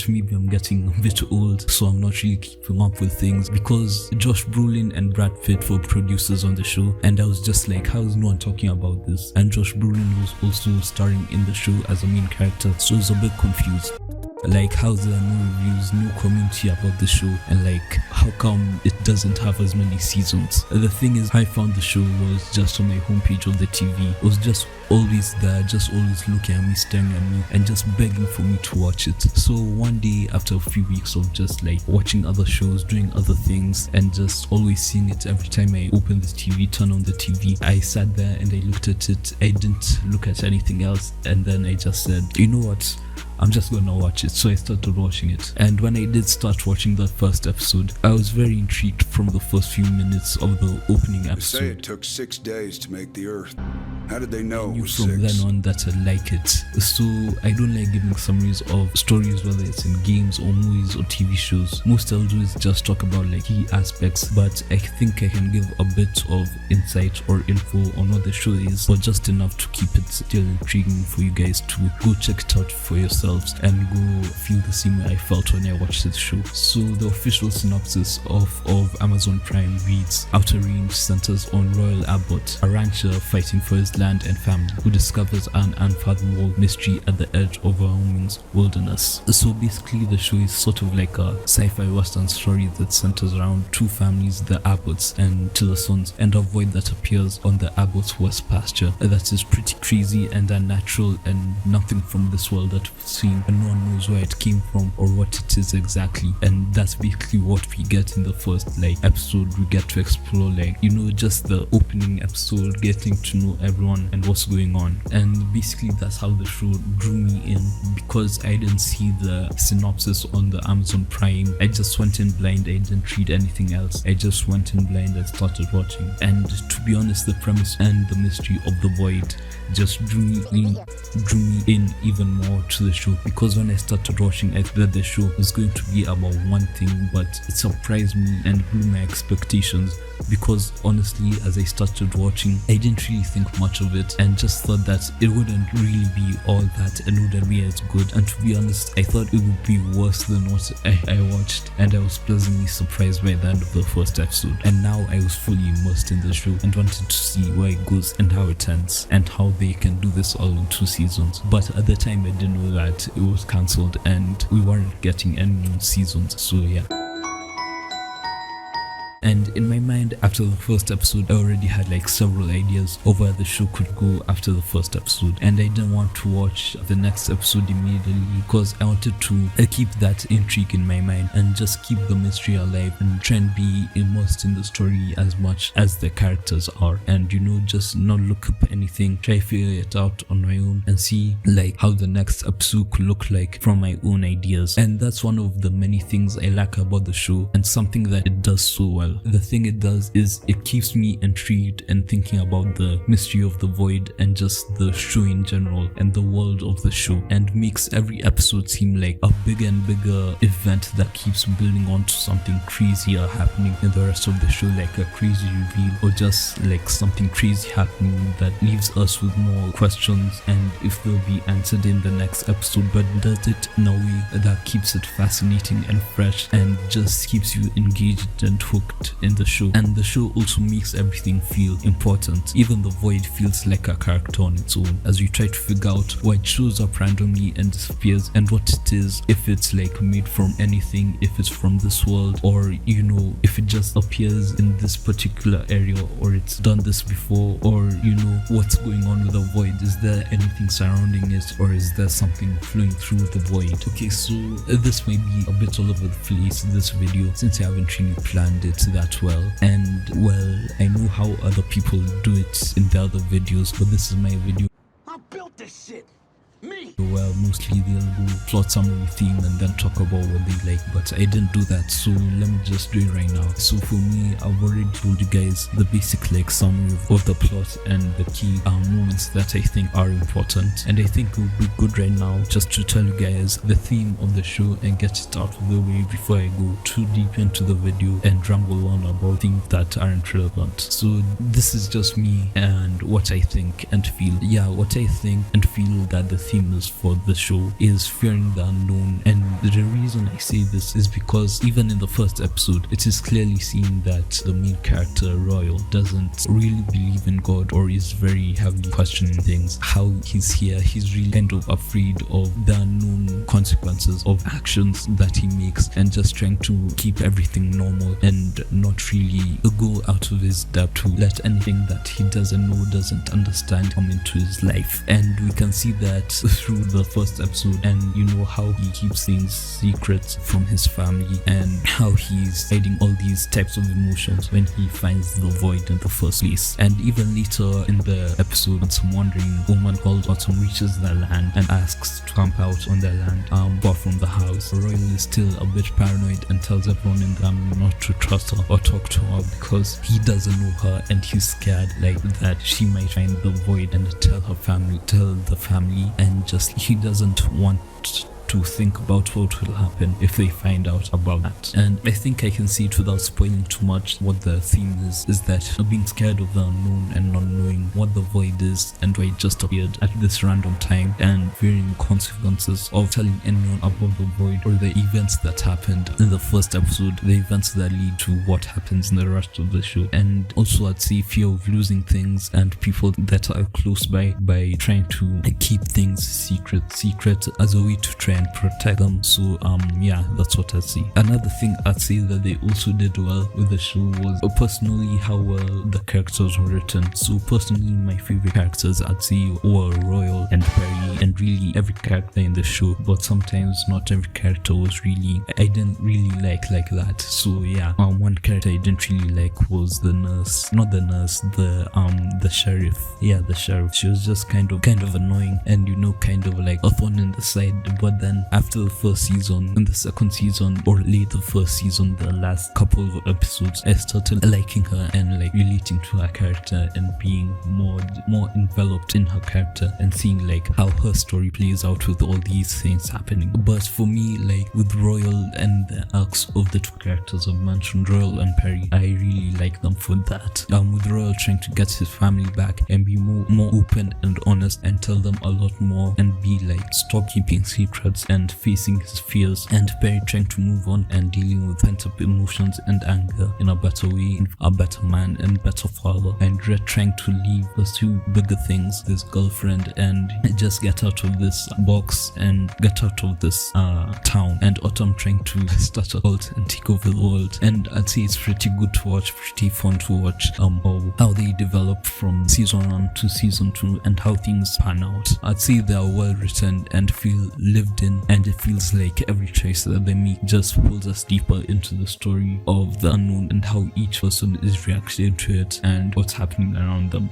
that maybe I'm getting a bit old, so I'm not really keeping up with things, because Josh Brolin and Brad Pitt were producers on the show, and I was just like, how is no one talking about this? And Josh Brolin was also starring in the show as a main character, so I was a bit confused. Like, how there are no reviews, no community about the show, and like, how come it doesn't have as many seasons? The thing is, I found the show was just on my homepage of the TV. It was just always there, just always looking at me, staring at me, and just begging for me to watch it. So one day, after a few weeks of just like watching other shows, doing other things, and just always seeing it every time I open the TV, turn on the TV, I sat there and I looked at it. I didn't look at anything else, and then I just said, you know what? I'm just gonna watch it. So I started watching it, and when I did start watching that first episode, I was very intrigued from the first few minutes of the opening episode. They say it took 6 days to make the Earth. How did they know it was from 6? then on that I like it. So I don't like giving summaries of stories, whether it's in games or movies or TV shows. Most I'll do is just talk about like key aspects, but I think I can give a bit of insight or info on what the show is, but just enough to keep it still intriguing for you guys to go check it out for yourselves and go feel the same way I felt when I watched the show. So the official synopsis of Amazon Prime reads: Outer Range centers on Royal Abbott, a rancher fighting for his land and family, who discovers an unfathomable mystery at the edge of Wyoming's wilderness. So basically the show is sort of like a sci-fi western story that centers around two families, the Abbotts and Tillersons, and a void that appears on the Abbotts' west pasture that is pretty crazy and unnatural and nothing from this world that we've seen, and no one knows where it came from or what it is exactly. And that's basically what we get in the first like episode. We get to explore like, you know, just the opening episode, getting to know everyone and what's going on. And basically that's how the show drew me in, because I didn't see the synopsis on the Amazon Prime. I just went in blind. I didn't read anything else. I just went in blind and started watching. And to be honest, the premise and the mystery of the void just drew me in even more to the show, because when I started watching, I thought the show was going to be about one thing, but it surprised me and blew my expectations, because honestly, as I started watching, I didn't really think much of it and just thought that it wouldn't really be all that and wouldn't be as good. And to be honest, I thought it would be worse than what I watched, and I was pleasantly surprised by the end of the first episode. And now I was fully immersed in the show and wanted to see where it goes and how it ends and how they can do this all in 2 seasons. But at the time I didn't know that it was cancelled and we weren't getting any new seasons, so yeah. And in my mind, after the first episode, I already had like several ideas of where the show could go after the first episode, and I didn't want to watch the next episode immediately because I wanted to keep that intrigue in my mind and just keep the mystery alive and try and be immersed in the story as much as the characters are, and you know, just not look up anything, try figure it out on my own and see like how the next episode could look like from my own ideas. And that's one of the many things I like about the show, and something that it does so well. The thing it does is it keeps me intrigued and thinking about the mystery of the void and just the show in general and the world of the show, and makes every episode seem like a bigger and bigger event that keeps building on to something crazier happening in the rest of the show, like a crazy reveal or just like something crazy happening that leaves us with more questions and if they'll be answered in the next episode, but does it in a way that keeps it fascinating and fresh and just keeps you engaged and hooked in the show. And the show also makes everything feel important. Even the void feels like a character on its own as you try to figure out why it shows up randomly and disappears and what it is, if it's like made from anything, if it's from this world, or you know, if it just appears in this particular area or it's done this before, or you know, what's going on with the void. Is there anything surrounding it, or is there something flowing through the void? Okay, so this may be a bit all over the place, this video, since I haven't really planned it that well, and well, I know how other people do it in their other videos, but this is my video. I built this shit. Me. Well, mostly they'll go plot summary theme and then talk about what they like, but I didn't do that, so let me just do it right now. So for me, I've already told you guys the basic like summary of the plot and the key moments that I think are important, and I think it would be good right now just to tell you guys the theme of the show and get it out of the way before I go too deep into the video and ramble on about things that aren't relevant. So this is just me and what I think and feel. Yeah, what I think and feel that the theme is for the show is fearing the unknown. And the reason I say this is because even in the first episode, it is clearly seen that the main character, Royal, doesn't really believe in God or is very heavily questioning things. How he's here, he's really kind of afraid of the unknown consequences of actions that he makes, and just trying to keep everything normal and not really go out of his depth to let anything that he doesn't know, doesn't understand, come into his life. And we can see that through the first episode, and you know how he keeps things secret from his family and how he's hiding all these types of emotions when he finds the void in the first place. And even later in the episode, when some wandering woman called Autumn reaches the land and asks to camp out on their land far from the house, Royal is still a bit paranoid and tells everyone in the family not to trust her or talk to her because he doesn't know her, and he's scared like that she might find the void and tell the family, and just he doesn't want to think about what will happen if they find out about that. And I think I can see it without spoiling too much what the theme is that being scared of the unknown and not knowing what the void is and why it just appeared at this random time, and fearing consequences of telling anyone about the void or the events that happened in the first episode, the events that lead to what happens in the rest of the show. And also I'd say fear of losing things and people that are close by trying to keep things secret as a way to try and protect them. So yeah, that's what I'd say. Another thing I'd say that they also did well with the show was personally how well the characters were written. So personally, my favorite characters I'd say were Royal and Perry, and really every character in the show, but sometimes not every character was really, I didn't really like that. So yeah, one character I didn't really like was the sheriff. Yeah, the sheriff. She was just kind of annoying and kind of like a thorn in the side. But then after the first season, in the second season, or late the first season, the last couple of episodes, I started liking her and like relating to her character and being more enveloped in her character and seeing like how her story plays out with all these things happening. But for me, like with Royal and the arcs of the two characters I've mentioned, Royal and Perry, I really like them for that. With Royal trying to get his family back and be more open and honest and tell them a lot more and be like, stop keeping secrets and facing his fears, and Perry trying to move on and dealing with pent-up emotions and anger in a better way, a better man and better father, and Red trying to leave, pursue bigger things, his girlfriend, and just get out of this box and get out of this town, and Autumn trying to start a cult and take over the world. And I'd say it's pretty good to watch, pretty fun to watch how they develop from season 1 to season 2 and how things pan out. I'd say they are well written and feel lived in, and it feels like every choice that they make just pulls us deeper into the story of the unknown and how each person is reacting to it and what's happening around them.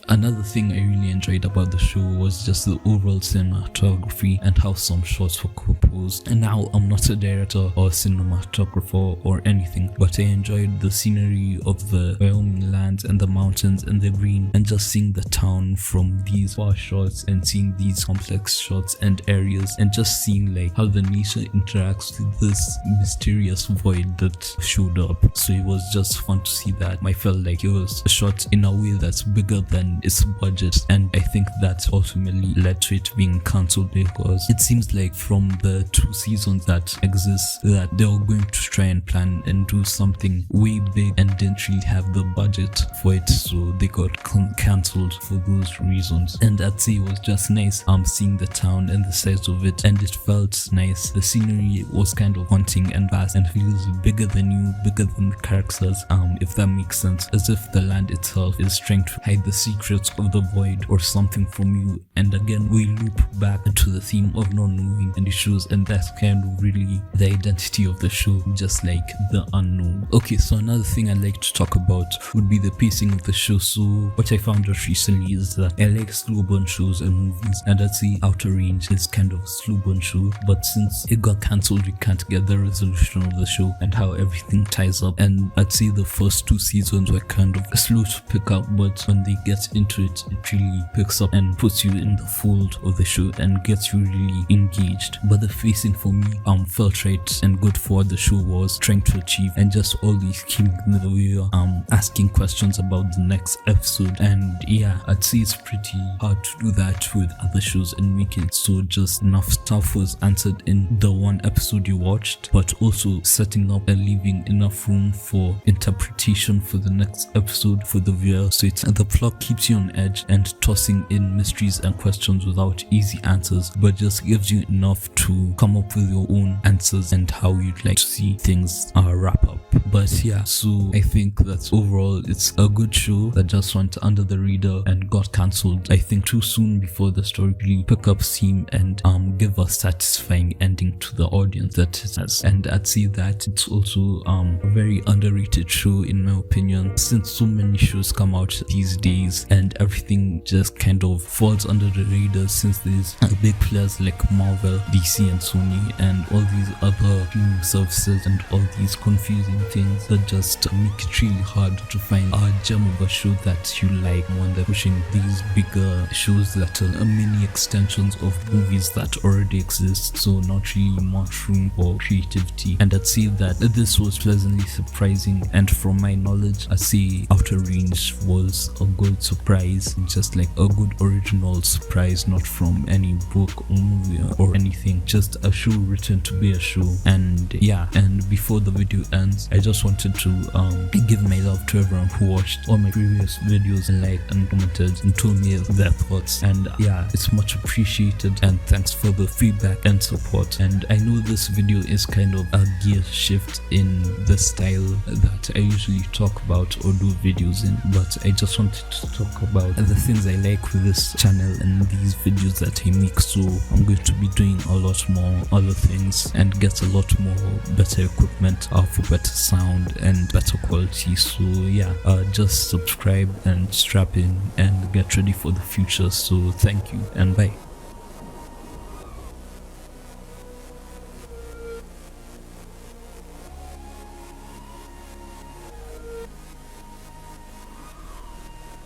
Another thing I really enjoyed about the show was just the overall cinematography and how some shots were composed. And now I'm not a director or cinematographer or anything, but I enjoyed the scenery of the Wyoming lands and the mountains and the green, and just seeing the town from these far shots and seeing these complex shots and areas, and just seeing like how the nature interacts with this mysterious void that showed up. So it was just fun to see that. I felt like it was shot in a way that's bigger than its budget, and I think that ultimately led to it being cancelled, because it seems like from the 2 seasons that exist that they were going to try and plan and do something way big and didn't really have the budget for it, so they got cancelled for those reasons. And I'd say it was just nice seeing the town and the size of it, and it felt nice. The scenery was kind of haunting and vast and feels bigger than you, bigger than the characters, if that makes sense, as if the land itself is trying to hide the secrets of the void or something from you. And again, we loop back into the theme of not knowing and issues, and that's kind of really the identity of the show, just like the unknown. Okay, so another thing I'd like to talk about would be the pacing of the show. So what I found out recently is that I like slow burn shows and movies, and I'd say Outer Range is kind of a slow burn show, but since it got cancelled, we can't get the resolution of the show and how everything ties up. And I'd say the first 2 seasons were kind of slow to pick up, but when they get get into it, it really picks up and puts you in the fold of the show and gets you really engaged. But the pacing for me felt right and good for what the show was trying to achieve, and just always keeping the viewer asking questions about the next episode. And yeah, I'd say it's pretty hard to do that with other shows and make it so just enough stuff was answered in the one episode you watched, but also setting up and leaving enough room for interpretation for the next episode for the viewer, so the plot keeps you on edge and tossing in mysteries and questions without easy answers, but just gives you enough to come up with your own answers and how you'd like to see things wrap up. But yeah, so I think that overall it's a good show that just went under the radar and got cancelled, I think, too soon before the story really pick up steam and give a satisfying ending to the audience that it has. And I'd say that it's also a very underrated show in my opinion, since so many shows come out these days and everything just kind of falls under the radar, since there's big players like Marvel, DC and Sony and all these other streaming services and all these confusing things that just make it really hard to find a gem of a show that you like when they're pushing these bigger shows that are mini extensions of movies that already exist, so not really much room for creativity. And I'd say that this was pleasantly surprising, and from my knowledge I'd say Outer Range was a good surprise, just like a good original surprise, not from any book or movie or anything, just a show written to be a show. And yeah, and before the video ends, I just wanted to give my love to everyone who watched all my previous videos and liked and commented and told me their thoughts. And yeah, it's much appreciated, and thanks for the feedback and support. And I know this video is kind of a gear shift in the style that I usually talk about or do videos in, but I just wanted to talk about the things I like with this channel and these videos that I make. So I'm going to be doing a lot more other things and get a lot more better equipment for better sound and better quality. So yeah, just subscribe and strap in and get ready for the future. So thank you and bye.